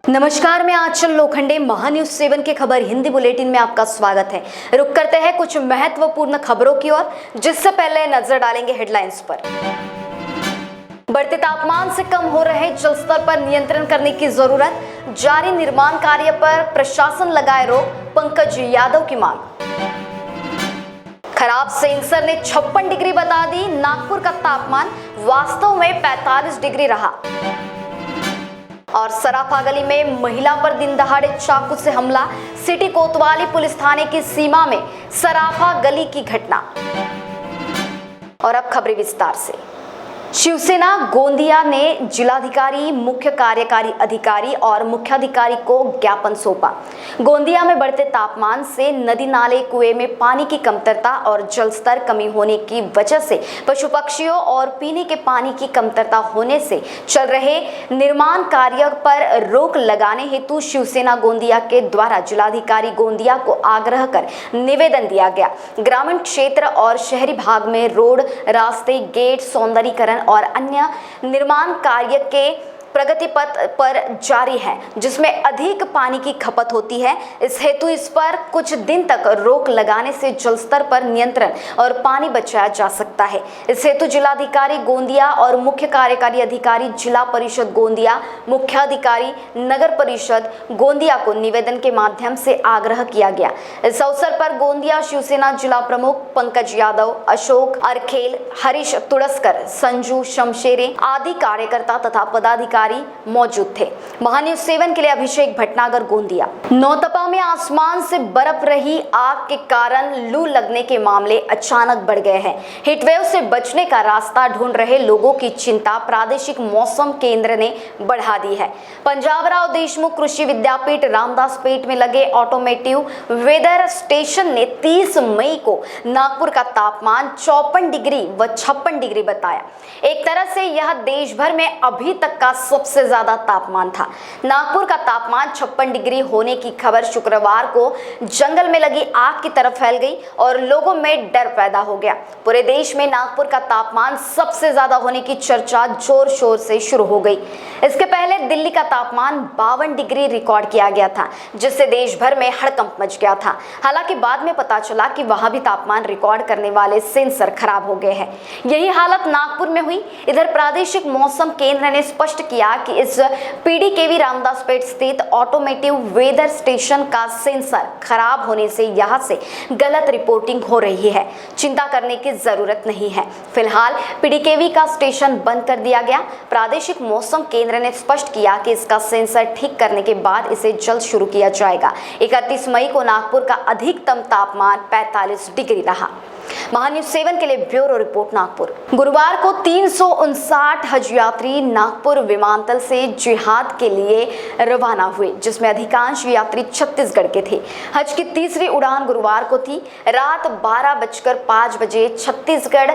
नमस्कार, मैं आंचल लोखंडे महान्यूज 7 के खबर हिंदी बुलेटिन में आपका स्वागत है। रुक करते हैं कुछ महत्वपूर्ण खबरों की ओर, जिससे पहले नजर डालेंगे हेडलाइंस पर। बढ़ते तापमान से कम हो रहे जल स्तर पर नियंत्रण करने की जरूरत, जारी निर्माण कार्य पर प्रशासन लगाए रोक, पंकज यादव की मांग। खराब सेंसर ने 56 डिग्री बता दी, नागपुर का तापमान वास्तव में 45 डिग्री रहा। और सराफा गली में महिला पर दिन दहाड़े चाकू से हमला, सिटी कोतवाली पुलिस थाने की सीमा में सराफा गली की घटना। और अब खबरें विस्तार से। शिवसेना गोंदिया ने जिलाधिकारी, मुख्य कार्यकारी अधिकारी और मुख्याधिकारी को ज्ञापन सौंपा। गोंदिया में बढ़ते तापमान से नदी नाले कुएं में पानी की कमतरता और जल स्तर कमी होने की वजह से पशु पक्षियों और पीने के पानी की कमतरता होने से चल रहे निर्माण कार्य पर रोक लगाने हेतु शिवसेना गोंदिया के द्वारा जिलाधिकारी गोंदिया को आग्रह कर निवेदन दिया गया। ग्रामीण क्षेत्र और शहरी भाग में रोड, रास्ते, गेट, सौंदर्यीकरण और अन्य निर्माण कार्य के प्रगति पथ पर जारी है, जिसमें अधिक पानी की खपत होती है। इस हेतु इस पर कुछ दिन तक रोक लगाने से जल स्तर पर नियंत्रण और पानी बचाया जा सकता है। इस हेतु जिलाधिकारी गोंदिया और मुख्य कार्यकारी अधिकारी जिला परिषद गोंदिया, मुख्याधिकारी नगर परिषद गोंदिया को निवेदन के माध्यम से आग्रह किया गया। इस अवसर पर गोंदिया शिवसेना जिला प्रमुख पंकज यादव, अशोक अरखेल, हरीश तुड़स्कर, संजू शमशेरे आदि कार्यकर्ता तथा पदाधिकारी मौजूद थे। महान्यूज 7 के लिए अभिषेक भटनागर, गोंदिया। नौतपा में आसमान से बरफ रही आग के कारण लू लगने के मामले अचानक बढ़ गए हैं। हीटवेव से बचने का रास्ता ढूंढ रहे लोगों की चिंता प्रादेशिक मौसम केंद्र ने बढ़ा दी है। पंजाबराव देशमुख कृषि विद्यापीठ रामदासपेट में लगे ऑटोमेटिव वेदर स्टेशन ने 30 मई को नागपुर का तापमान 54 डिग्री व 56 डिग्री बताया। एक तरह से यह देश भर में अभी तक का सबसे ज्यादा तापमान था। नागपुर का तापमान 56 डिग्री होने की खबर शुक्रवार को जंगल में लगी आग की तरफ फैल गई और लोगों में डर पैदा हो गया। पूरे देश में नागपुर का तापमान सबसे ज्यादा होने की चर्चा जोर शोर से शुरू हो गई। इसके पहले दिल्ली का तापमान 52 डिग्री रिकॉर्ड किया गया था, जिससे देश भर में हड़कंप मच गया था। हालांकि बाद में पता चला कि वहां भी तापमान रिकॉर्ड करने वाले सेंसर खराब हो गए हैं। यही हालत नागपुर में हुई। इधर प्रादेशिक मौसम केंद्र ने स्पष्ट किया कि इस पीडीकेवी रामदासपेट स्थित ऑटोमेटिव वेदर स्टेशन का सेंसर खराब होने से यहां से गलत रिपोर्टिंग हो रही है। चिंता करने की जरूरत नहीं है। फिलहाल पीडीकेवी का स्टेशन बंद कर दिया गया। प्रादेशिक मौसम केंद्र ने स्पष्ट किया कि इसका सेंसर ठीक करने के बाद इसे जल्द शुरू किया जाएगा। 31 मई को नागपुर का अधिकतम तापमान 45 डिग्री रहा। महान्यूज 7 के लिए ब्यूरो रिपोर्ट, नागपुर। गुरुवार को 359 हज यात्री नागपुर विमानतल से जिहाद के लिए रवाना हुए, जिसमें अधिकांश यात्री छत्तीसगढ़ के थे। हज की तीसरी उड़ान गुरुवार को थी। रात 12:05 बजे छत्तीसगढ़,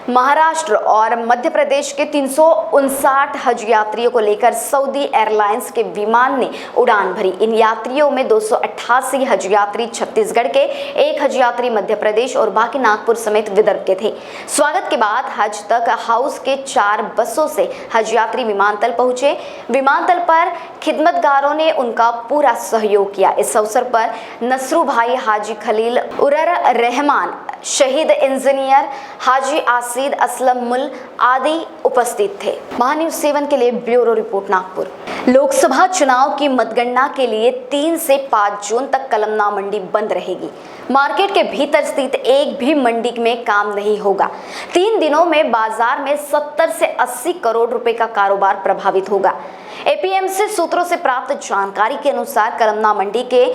महाराष्ट्र और मध्य प्रदेश के 359 हज यात्रियों को लेकर सऊदी एयरलाइंस के विमान ने उड़ान भरी। इन यात्रियों में 288 हज यात्री छत्तीसगढ़ के, 1 हज यात्री मध्य प्रदेश और बाकी नागपुर समेत विदर्भ के थे। स्वागत के बाद हज तक हाउस के 4 बसों से हज यात्री विमानतल पहुंचे। विमानतल पर खिदमतगारों ने उनका पूरा सहयोग किया। इस अवसर पर नसरू भाई हाजी खलील उरर रहमान, शहीद इंजीनियर हाजी आसिद असलम मुल आदि उपस्थित थे। महान्यूज 7 के लिए ब्यूरो रिपोर्ट, नागपुर। लोकसभा चुनाव की मतगणना के लिए 3 से 5 जून तक कलमना मंडी बंद रहेगी। मार्केट के भीतर स्थित एक भी मंडी में काम नहीं होगा। 3 दिनों में बाजार में 70 से 80 करोड़ रुपए का कारोबार प्रभावित होगा। एपीएमसी सूत्रों से प्राप्त जानकारी के अनुसार कलमना मंडी के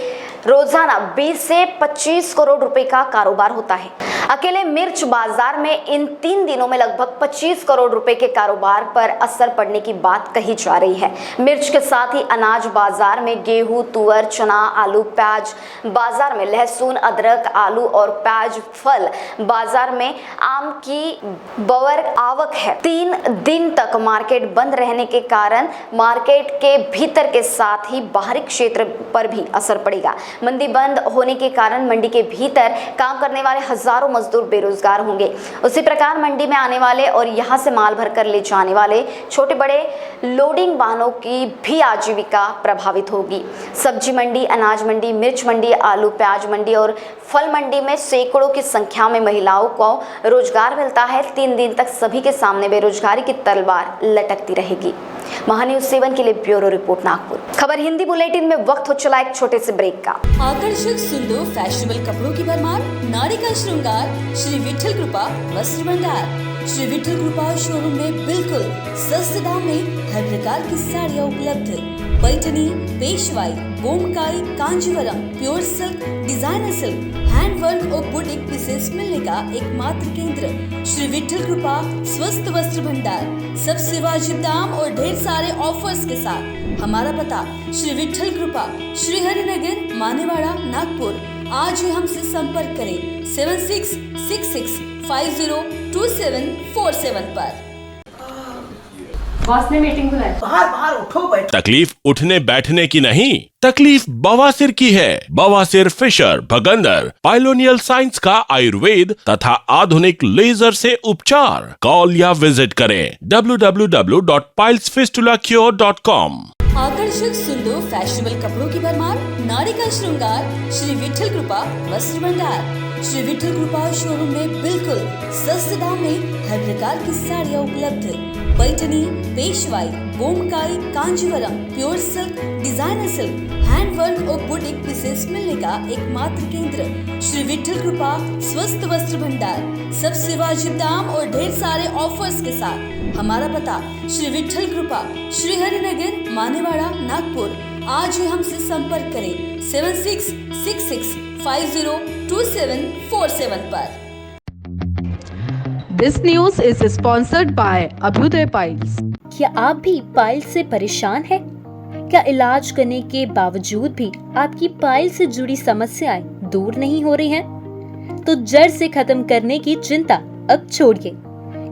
रोजाना 20 से 25 करोड़ रुपए का कारोबार होता है। अकेले मिर्च बाजार में इन 3 दिनों में लगभग 25 करोड़ रुपए के कारोबार पर असर पड़ने की बात कही जा रही है। मिर्च के साथ ही अनाज बाजार में गेहूं, तुअर, चना, आलू, प्याज बाजार में लहसुन, अदरक, आलू और प्याज, फल बाजार में आम की बवर आवक है। 3 दिन तक मार्केट बंद रहने के कारण मार्केट के भीतर के साथ ही बाहरी क्षेत्र पर भी असर पड़ेगा। मंडी बंद होने के कारण मंडी के भीतर काम करने वाले हजारों मजदूर बेरोजगार होंगे। उसी प्रकार मंडी में आने वाले और यहां से माल भरकर ले जाने वाले छोटे बड़े लोडिंग वाहनों की भी आजीविका प्रभावित होगी। सब्जी मंडी, अनाज मंडी, मिर्च मंडी, आलू प्याज मंडी और फल मंडी में सैकड़ों की संख्या में महिलाओं को रोजगार मिलता है। 3 दिन तक सभी के सामने बेरोजगारी की तलवार लटकती रहेगी। महान्यूज 7 के लिए ब्यूरो रिपोर्ट नागपुर। खबर हिंदी बुलेटिन में वक्त हो चला एक छोटे से ब्रेक का। आकर्षक सुंदर फैशनेबल कपड़ों की भरमार, नारी का श्रृंगार, श्री विठल कृपा वस्त्र भंडार। श्री विठल कृपा शोरूम में बिल्कुल सस्ते दाम में हर प्रकार की साड़ियाँ उपलब्ध। Paithani, Peshwai, Bomkai, Kanjeevaram, pure silk, designer silk, handwork और बुटीक पीसेस मिलने का एकमात्र केंद्र श्री विठल कृपा स्वस्थ वस्त्र भंडार। सबसे वाजिब दाम और ढेर सारे ऑफर्स के साथ। हमारा पता श्री विठल कृपा, श्री हरिनगर, मानेवाड़ा, नागपुर। आज ही हमसे संपर्क करें 7666502747 पर। बॉस ने मीटिंग बुलाई। बाहर उठो बैठ। तकलीफ उठने बैठने की नहीं, तकलीफ बवासीर की है। बवासीर फिशर भगंदर पाइलोनियल साइंस का आयुर्वेद तथा आधुनिक लेजर से उपचार। कॉल या विजिट करें www.pilesfistulacure.com। आकर्षक सुंदर फैशनेबल कपड़ों की भरमार, नारी का श्रृंगार, श्री विठल कृपा वस्त्र भंडार। श्री विठल कृपा शोरूम में बिल्कुल सस्ते दाम में हर प्रकार की साड़ियाँ उपलब्ध। Paithani, Peshwai, Bomkai, Kanjeevaram, pure silk, designer silk, handwork और बुटीक पीसेस मिलने का एकमात्र केंद्र श्री विठल कृपा स्वस्थ वस्त्र भंडार। सबसे वाजिब दाम और ढेर सारे ऑफर्स के साथ। हमारा पता श्री विठल कृपा, श्री हरिनगर, मानेवाड़ा, नागपुर। आज ही हमसे संपर्क करें 7666502747 पर। This news is sponsored by Abhyudaya piles. क्या आप भी पाइल्स से परेशान हैं? क्या इलाज करने के बावजूद भी आपकी पाइल्स से जुड़ी समस्याएं दूर नहीं हो रही हैं? तो जड़ से खत्म करने की चिंता अब छोड़िए,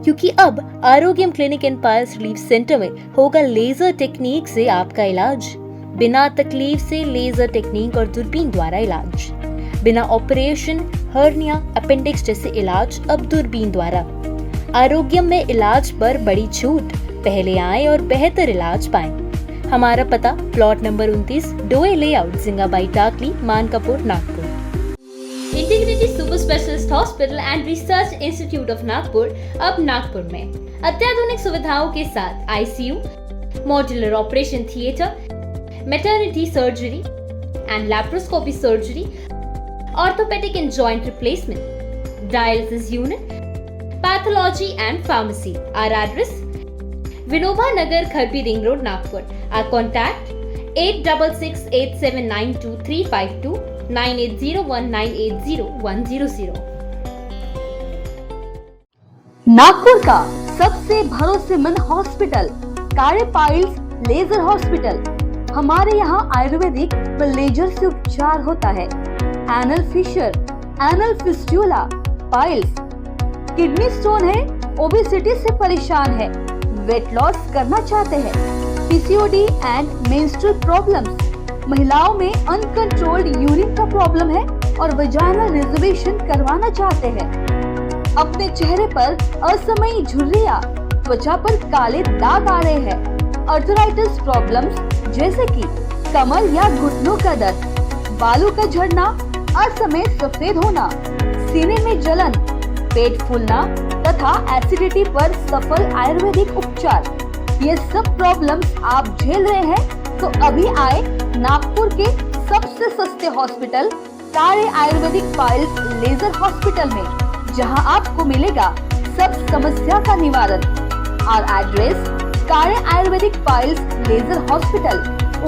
क्योंकि अब Arogyam clinic and piles relief centre में होगा लेजर टेक्निक से आपका इलाज। बिना तकलीफ से लेजर टेक्निक और दूरबीन द्वारा इलाज। बिना ऑपरेशन, हर्निया, अपेंडिक्स जैसे इलाज अब दूरबीन द्वारा। आरोग्यम में इलाज पर बड़ी छूट। पहले आएं और बेहतर इलाज पाएं। हमारा पता प्लॉट नंबर 29, डोए लेआउट, जिंगाबाई टाकली, Mankapur, Nagpur. Integrity super specialist hospital and research institute of Nagpur अब नागपुर में अत्याधुनिक सुविधाओं के साथ ICU, modular operation theatre, maternity surgery and laparoscopy surgery, orthopaedic and joint replacement, dialysis unit, pathology and pharmacy. Our address Vinoba Nagar, Kharbi ring road, Nagpur. Our contact 8668792352 9801980100। Nagpur का सबसे भरोसेमंद hospital कार्य पाइल्स लेजर हॉस्पिटल। हमारे यहाँ आयुर्वेदिक व लेजर से उपचार होता है। Anal fissure, anal fistula, piles, kidney stone है, ओबेसिटी से परेशान है, वेट लॉस करना चाहते हैं, PCOD एंड मेंस्ट्रुअल प्रॉब्लम्स, महिलाओं में अनकंट्रोल्ड यूरिन का प्रॉब्लम है और वजाइनल रिजर्वेशन करवाना चाहते हैं, अपने चेहरे पर असमयी झुर्रियां, त्वचा पर काले दाग आ रहे हैं, अर्थराइटिस प्रॉब्लम्स जैसे कि कमर या घुटनों का दर्द, बालों का झड़ना, असमय सफेद होना, सीने में जलन, पेट फूलना तथा एसिडिटी पर सफल आयुर्वेदिक उपचार। ये सब प्रॉब्लम्स आप झेल रहे हैं तो अभी आए नागपुर के सबसे सस्ते हॉस्पिटल कार्य आयुर्वेदिक पाइल्स लेजर हॉस्पिटल में, जहां आपको मिलेगा सब समस्या का निवारण। और एड्रेस कार्य Ayurvedic piles laser hospital,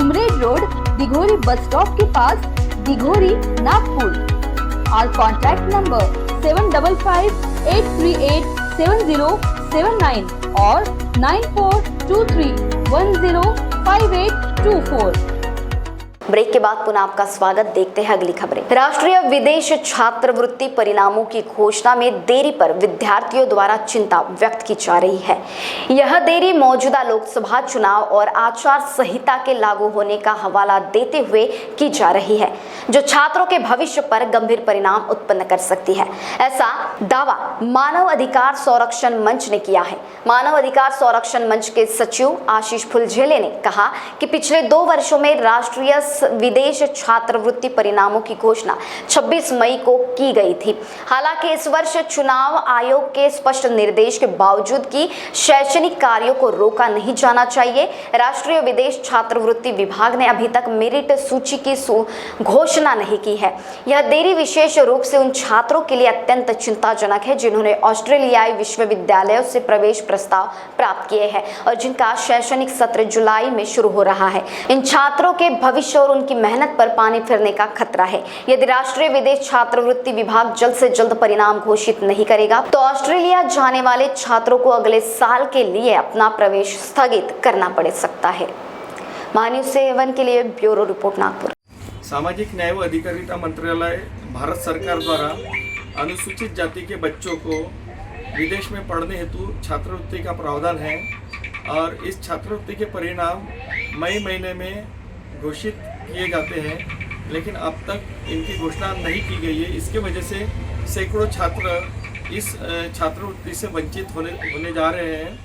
Umred road, Dighori bus stop के पास, दिघोरी, नागपुर। और कॉन्टैक्ट नंबर 7588387079 और 9423105824। ब्रेक के बाद पुनः आपका स्वागत। देखते हैं अगली खबरें। राष्ट्रीय विदेश छात्रवृत्ति परिणामों की घोषणा में देरी पर विद्यार्थियों द्वारा चिंता व्यक्त की जा रही है। यह देरी मौजूदा लोकसभा चुनाव और आचार संहिता के लागू होने का हवाला देते हुए की जा रही है, जो छात्रों के भविष्य पर गंभीर परिणाम उत्पन्न कर सकती है। ऐसा दावा मानव अधिकार संरक्षण मंच ने किया है। मानव अधिकार संरक्षण मंच के सचिव आशीष फुलझेले ने कहा कि पिछले 2 वर्षों में राष्ट्रीय विदेश छात्रवृत्ति परिणामों की घोषणा 26 मई को की गई थी। हालांकि इस वर्ष चुनाव आयोग के स्पष्ट निर्देश के बावजूद कि शैक्षणिक कार्यों को रोका नहीं जाना चाहिए, राष्ट्रीय विदेश छात्रवृत्ति विभाग ने अभी तक मेरिट सूची की घोषणा नहीं की है। यह देरी विशेष रूप से उन छात्रों के लिए अत्यंत चिंताजनक है जिन्होंने ऑस्ट्रेलियाई विश्वविद्यालयों से प्रवेश प्रस्ताव प्राप्त किए हैं और जिनका शैक्षणिक सत्र जुलाई में शुरू हो रहा है। इन छात्रों के भविष्य और उनकी मेहनत पर पानी फिरने का खतरा है। यदि राष्ट्रीय विदेश छात्रवृत्ति विभाग जल्द से जल्द परिणाम घोषित नहीं करेगा तो ऑस्ट्रेलिया जाने वाले छात्रों को अगले साल के लिए अपना प्रवेश स्थगित करना पड़ सकता है। महान्यूज 7 के लिए ब्यूरो रिपोर्ट नागपुर। सामाजिक न्याय व अधिकारिता मंत्रालय भारत सरकार द्वारा अनुसूचित जाति के बच्चों को विदेश में पढ़ने हेतु छात्रवृत्ति का प्रावधान है और इस छात्रवृत्ति के परिणाम मई महीने में घोषित किए जाते हैं, लेकिन अब तक इनकी घोषणा नहीं की गई है। इसके वजह से सैकड़ों छात्र इस छात्रवृत्ति से वंचित होने जा रहे हैं।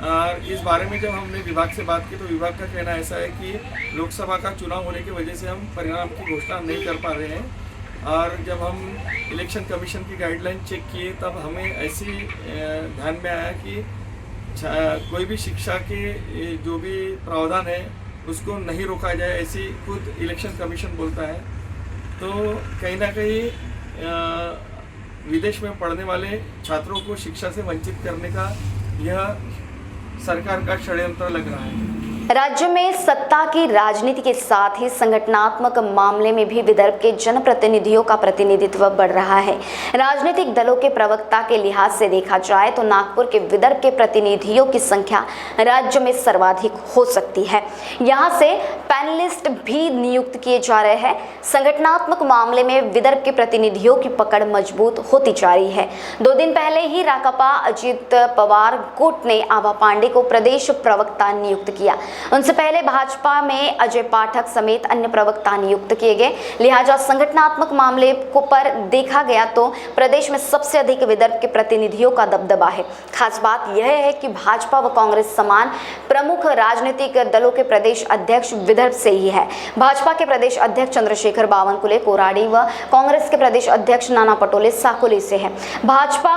और इस बारे में जब हमने विभाग से बात की तो विभाग का कहना ऐसा है कि लोकसभा का चुनाव होने की वजह से हम परिणाम की घोषणा नहीं कर पा रहे हैं। और जब हम इलेक्शन कमीशन की गाइडलाइन चेक किए तब हमें ऐसी ध्यान में आया कि कोई भी शिक्षा के जो भी प्रावधान है उसको नहीं रोका जाए, ऐसी खुद इलेक्शन कमीशन बोलता है। तो कहीं ना कहीं विदेश में पढ़ने वाले छात्रों को शिक्षा से वंचित करने का यह सरकार का षड्यंत्र लग रहा है। राज्य में सत्ता की राजनीति के साथ ही संगठनात्मक मामले में भी विदर्भ के जनप्रतिनिधियों का प्रतिनिधित्व बढ़ रहा है। राजनीतिक दलों के प्रवक्ता के लिहाज से देखा जाए तो नागपुर के विदर्भ के प्रतिनिधियों की संख्या राज्य में सर्वाधिक हो सकती है। यहाँ से पैनलिस्ट भी नियुक्त किए जा रहे हैं। संगठनात्मक मामले में विदर्भ के प्रतिनिधियों की पकड़ मजबूत होती जा रही है। 2 दिन पहले ही राकापा अजित पवार गुट ने आभा पांडे को प्रदेश प्रवक्ता नियुक्त किया। उनसे पहले भाजपा में अजय पाठक समेत अन्य प्रवक्ता नियुक्त किए गए। लिहाजा संगठनात्मक मामले को पर देखा गया तो प्रदेश में सबसे अधिक विदर्भ के प्रतिनिधियों का दबदबा है। खास बात यह है कि भाजपा व कांग्रेस समान प्रमुख राजनीतिक दलों के प्रदेश अध्यक्ष विदर्भ से ही है। भाजपा के प्रदेश अध्यक्ष चंद्रशेखर बावनकुले कोराडी व कांग्रेस के प्रदेश अध्यक्ष नाना पटोले साकोली से है। भाजपा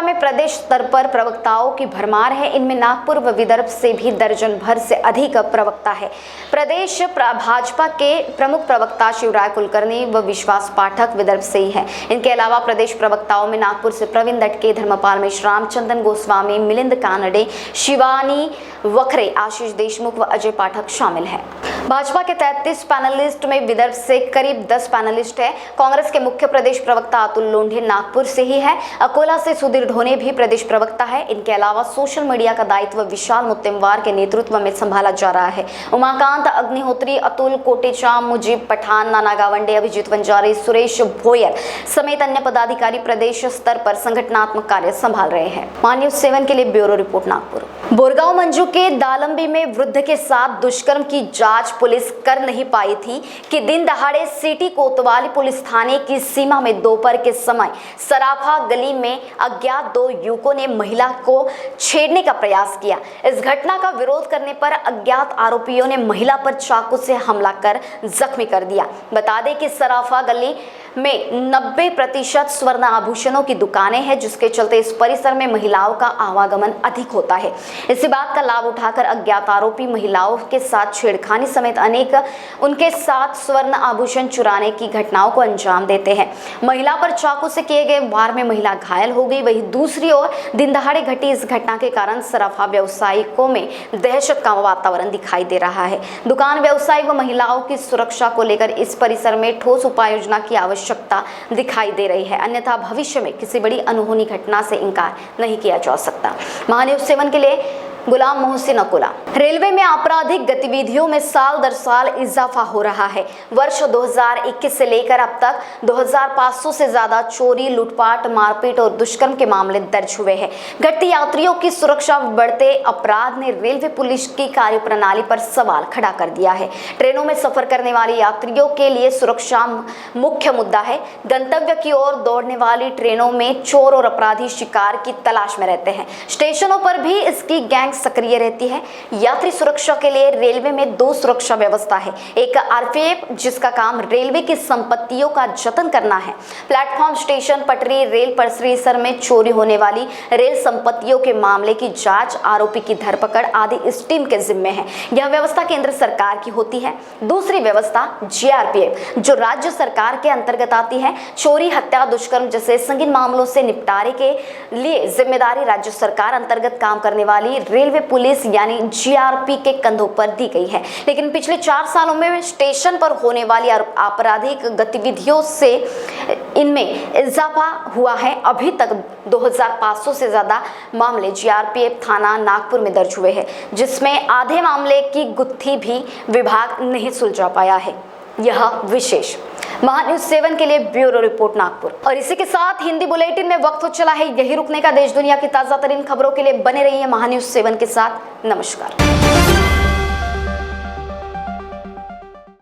में प्रदेश स्तर पर प्रवक्ताओं की भरमार है। इनमें नागपुर व विदर्भ से भी दर्जन भर से अधिक प्रवक्ता है। प्रदेश भाजपा के प्रमुख प्रवक्ता शिवराय कुलकर्णी व विश्वास पाठक विदर्भ से ही है। इनके अलावा प्रदेश प्रवक्ताओं में नागपुर से प्रवीण दटके, धर्मपाल मेश्राम, चंदन गोस्वामी, मिलिंद कानडे, शिवानी वखरे, आशीष देशमुख व अजय पाठक शामिल है। भाजपा के 33 पैनलिस्ट में विदर्भ से करीब 10 पैनलिस्ट है। कांग्रेस के मुख्य प्रदेश प्रवक्ता अतुल लोंढे नागपुर से ही है। अकोला से सुधीर ढोने भी प्रदेश प्रवक्ता है। इनके अलावा सोशल मीडिया का दायित्व विशाल मुत्तेमवार के नेतृत्व में संभाला जा रहा है। उमाकांत अग्निहोत्री, अतुल कोटेचा, मुजीब पठान, नाना गावंडे, अभिजीत वंजारी, सुरेश भोयर समेत अन्य पदाधिकारी प्रदेश स्तर पर संगठनात्मक कार्य संभाल रहे हैं। महान्यूज 7 के लिए ब्यूरो रिपोर्ट नागपुर। बोरगांव मंजू के दालंबी में वृद्ध के साथ दुष्कर्म की जांच पुलिस कर नहीं पाई थी कि दिन दहाड़े सिटी कोतवाली पुलिस थाने की सीमा में दोपहर के समय सराफा गली में अज्ञात 2 युवकों ने महिला को छेड़ने का प्रयास किया। इस घटना का विरोध करने पर अज्ञात आरोपियों ने महिला पर चाकू से हमला कर जख्मी कर दिया। बता दें कि सराफा गली में 90% स्वर्ण आभूषणों की दुकानें हैं, जिसके चलते इस परिसर में महिलाओं का आवागमन अधिक होता है। इसी बात का लाभ उठाकर अज्ञात आरोपी महिलाओं के साथ छेड़खानी समेत अनेक उनके साथ स्वर्ण आभूषण चुराने की घटनाओं को अंजाम देते हैं। महिला पर चाकू से किए गए वार में महिला घायल हो गई। वहीं दूसरी ओर दिन दहाड़े घटी इस घटना के कारण सराफा व्यवसायिकों में दहशत का वातावरण दिखाई दे रहा है। दुकान व्यवसायी व महिलाओं की सुरक्षा को लेकर इस परिसर में ठोस उपाय योजना की आवश्यकता दिखाई दे रही है, अन्यथा भविष्य में किसी बड़ी अनहोनी घटना से इनकार नहीं किया जा सकता। महान्यूज 7 के लिए गुलाम मोहसिन अकुला। रेलवे में आपराधिक गतिविधियों में साल दर साल इजाफा हो रहा है। वर्ष 2021 से लेकर अब तक 2500 से ज्यादा चोरी, लूटपाट, मारपीट और दुष्कर्म के मामले दर्ज हुए हैं। घटती यात्रियों की सुरक्षा, बढ़ते अपराध ने रेलवे पुलिस की कार्यप्रणाली पर सवाल खड़ा कर दिया है। ट्रेनों में सफर करने वाले यात्रियों के लिए सुरक्षा मुख्य मुद्दा है। गंतव्य की ओर दौड़ने वाली ट्रेनों में चोर और अपराधी शिकार की तलाश में रहते हैं। स्टेशनों पर भी इसकी गैंग सक्रिय रहती है। यात्री सुरक्षा के लिए रेलवे में 2 सुरक्षा व्यवस्था है। एक आरपीएफ, जिसका काम रेलवे की संपत्तियों का जतन करना है। प्लेटफॉर्म, स्टेशन, पटरी, रेल परिसर में चोरी होने वाली रेल संपत्तियों के मामले की जांच, आरोपी की धरपकड़ आदि इस टीम के जिम्मे है। यह व्यवस्था केंद्र सरकार की होती है। दूसरी व्यवस्था जीआरपीएफ, जो राज्य सरकार के अंतर्गत आती है। चोरी, हत्या, दुष्कर्म जैसे संगीन मामलों से निपटारे के लिए जिम्मेदारी राज्य सरकार अंतर्गत काम करने वाली रेलवे पुलिस यानी जीआरपी के कंधों पर दी गई है। लेकिन पिछले 4 सालों में स्टेशन पर होने वाली आपराधिक गतिविधियों से इनमें इजाफा हुआ है। अभी तक 2500 से ज्यादा मामले जीआरपीएफ थाना नागपुर में दर्ज हुए हैं, जिसमें आधे मामले की गुत्थी भी विभाग नहीं सुलझा पाया है। यह विशेष महान्यूज 7 के लिए ब्यूरो रिपोर्ट नागपुर। और इसी के साथ हिंदी बुलेटिन में वक्त हो चला है यही रुकने का। देश दुनिया की ताजा तरीन खबरों के लिए बने रहिए महान्यूज 7 के साथ। नमस्कार।